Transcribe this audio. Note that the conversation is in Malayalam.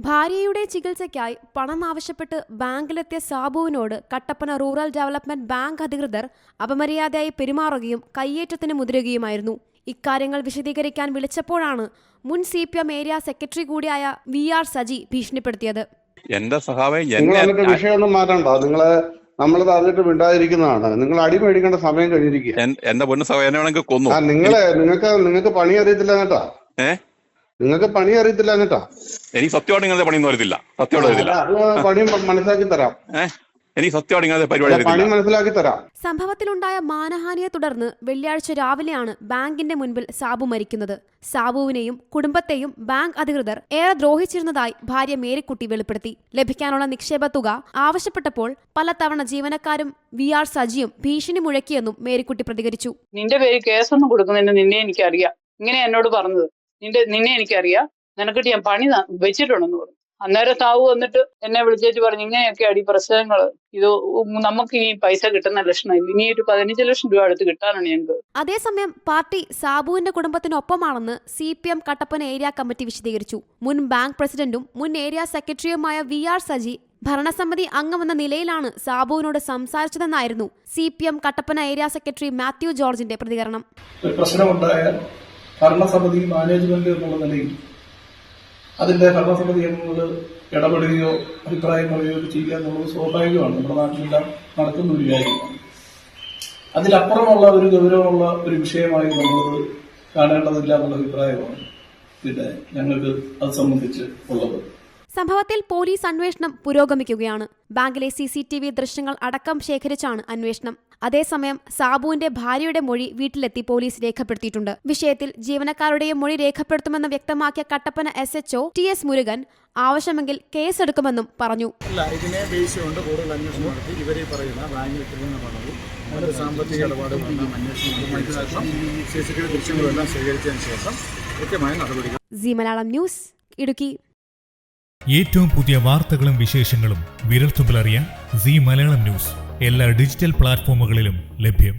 ഭാര്യയുടെ ചികിത്സയ്ക്കായി പണം ആവശ്യപ്പെട്ട് ബാങ്കിലെത്തിയ സാബുവിനോട് കട്ടപ്പന റൂറൽ ഡെവലപ്മെന്റ് ബാങ്ക് അധികൃതർ അപമര്യാദയായി പെരുമാറുകയും കയ്യേറ്റത്തിന് മുതിരുകയുമായിരുന്നു. ഇക്കാര്യങ്ങൾ വിശദീകരിക്കാൻ വിളിച്ചപ്പോഴാണ് മുൻ CPM ഏരിയ സെക്രട്ടറി കൂടിയായ VR സജി ഭീഷണിപ്പെടുത്തിയത്. എന്റെ സഹാവേ വിഷയമൊന്നും മാറ്റണ്ട, നമ്മൾ പറഞ്ഞിട്ട് മിണ്ടാതിരിക്കുന്നതാണ്. നിങ്ങൾ അടി മേടിക്കേണ്ട സമയം കഴിഞ്ഞിരിക്കുക. എന്റെ പൊന്നു സഹോദരനെ കൊന്നു. നിങ്ങൾക്ക് പണി അറിയത്തില്ല കേട്ടാ. നിങ്ങൾക്ക് പണി അറിയത്തില്ല എന്നിട്ടാ. എനിക്ക് സത്യമായിട്ട് നിങ്ങളുടെ പണിയൊന്നും അറിയത്തില്ല. സത്യമായിട്ട് പണി മനസ്സിലാക്കി തരാം. എനിക്ക് സത്യമായിട്ട് നിങ്ങളുടെ പരിപാടി മനസ്സിലാക്കി തരാം. സംഭവത്തിലുണ്ടായ മാനഹാനിയെ തുടർന്ന് വെള്ളിയാഴ്ച രാവിലെയാണ് ബാങ്കിന്റെ മുൻപിൽ സാബു മരിക്കുന്നത്. സാബുവിനെയും കുടുംബത്തെയും ബാങ്ക് അധികൃതർ ഏറെ ദ്രോഹിച്ചിരുന്നതായി ഭാര്യ മേരിക്കുട്ടി വെളിപ്പെടുത്തി. ലഭിക്കാനുള്ള നിക്ഷേപ തുക ആവശ്യപ്പെട്ടപ്പോൾ പലതവണ ജീവനക്കാരും VR സജിയും ഭീഷണി മുഴക്കിയെന്നും മേരിക്കുട്ടി പ്രതികരിച്ചു. നിന്റെ പേര് കേസൊന്നും കൊടുക്കുന്നതിന് നിന്നെ എനിക്കറിയാം. ഇങ്ങനെ എന്നോട് പറഞ്ഞത് നിന്നെ എനിക്കറിയാം, നിനക്കിട്ട് ഞാൻ പണി വെച്ചിട്ടുണ്ടെന്ന് പറഞ്ഞു. അന്നേരം താവ് വന്നിട്ട് എന്നെ വിളിച്ചേച്ച് പറഞ്ഞു, ഇങ്ങനെയൊക്കെ അടി പ്രശ്നങ്ങള്, ഇത് നമുക്ക് ഈ പൈസ കിട്ടുന്ന ലക്ഷണമില്ല, ഇനി ഒരു 15 ലക്ഷം രൂപ അടുത്ത് കിട്ടാനാണ് ഞങ്ങൾക്ക്. അതേസമയം പാർട്ടി സാബുവിന്റെ കുടുംബത്തിനൊപ്പമാണെന്ന് CPM കട്ടപ്പന ഏരിയ കമ്മിറ്റി വിശദീകരിച്ചു. മുൻ ബാങ്ക് പ്രസിഡന്റും മുൻ ഏരിയ സെക്രട്ടറിയുമായ VR സജി ഭരണസമിതി അംഗമെന്ന നിലയിലാണ് സാബുവിനോട് സംസാരിച്ചതെന്നായിരുന്നു CPM Kattappana area secretary Mathew ജോർജിന്റെ പ്രതികരണം. ഭരണസമിതി മാനേജ്മെന്റ് എന്നുള്ള നിലയിൽ അതിന്റെ ഭരണസമിതി അംഗങ്ങൾ ഇടപെടുകയോ അഭിപ്രായം പറയുകയോ ചെയ്യുക എന്നുള്ളത് സ്വാഭാവികമാണ്. നമ്മുടെ നാട്ടിലെല്ലാം നടക്കുന്ന ഒരു കാര്യമാണ്. അതിലപ്പുറമുള്ള ഒരു ഗൗരവമുള്ള ഒരു വിഷയമായി നമ്മളത് കാണേണ്ടതില്ല എന്നുള്ള അഭിപ്രായമാണ് പിന്നെ ഞങ്ങൾക്ക് അത് സംബന്ധിച്ച് ഉള്ളത്. സംഭവത്തിൽ പോലീസ് അന്വേഷണം പുരോഗമിക്കുകയാണ്. ബാങ്കിലെ CCTV ദൃശ്യങ്ങൾ അടക്കം ശേഖരിച്ചാണ് അന്വേഷണം. അതേസമയം സാബുവിന്റെ ഭാര്യയുടെ മൊഴി വീട്ടിലെത്തി പോലീസ് രേഖപ്പെടുത്തിയിട്ടുണ്ട്. വിഷയത്തിൽ ജീവനക്കാരുടെയും മൊഴി രേഖപ്പെടുത്തുമെന്ന് വ്യക്തമാക്കിയ കട്ടപ്പന SHO TS മുരുകൻ ആവശ്യമെങ്കിൽ കേസെടുക്കുമെന്നും പറഞ്ഞു. ഇതിനെ ബേസ് കൊണ്ട് കൂടുതൽ അന്വേഷണം നടത്തി ഇവരെ പറയുന്ന ബാങ്കിൽ കിട്ടുന്ന പണവും അവരുടെ സാമ്പത്തിക ഇടപാടുകളെല്ലാം അന്വേഷണം CCTV ദൃശ്യങ്ങളെല്ലാം ശേഖരിച്ചതിന് ശേഷം കൃത്യമായ നടപടികൾ. C Malayalam news, Idukki. ഏറ്റവും പുതിയ വാർത്തകളും വിശേഷങ്ങളും വിരൽത്തുമ്പിലറിയാൻ സി മലയാളം ന്യൂസ് എല്ലാ ഡിജിറ്റൽ പ്ലാറ്റ്ഫോമുകളിലും ലഭ്യം.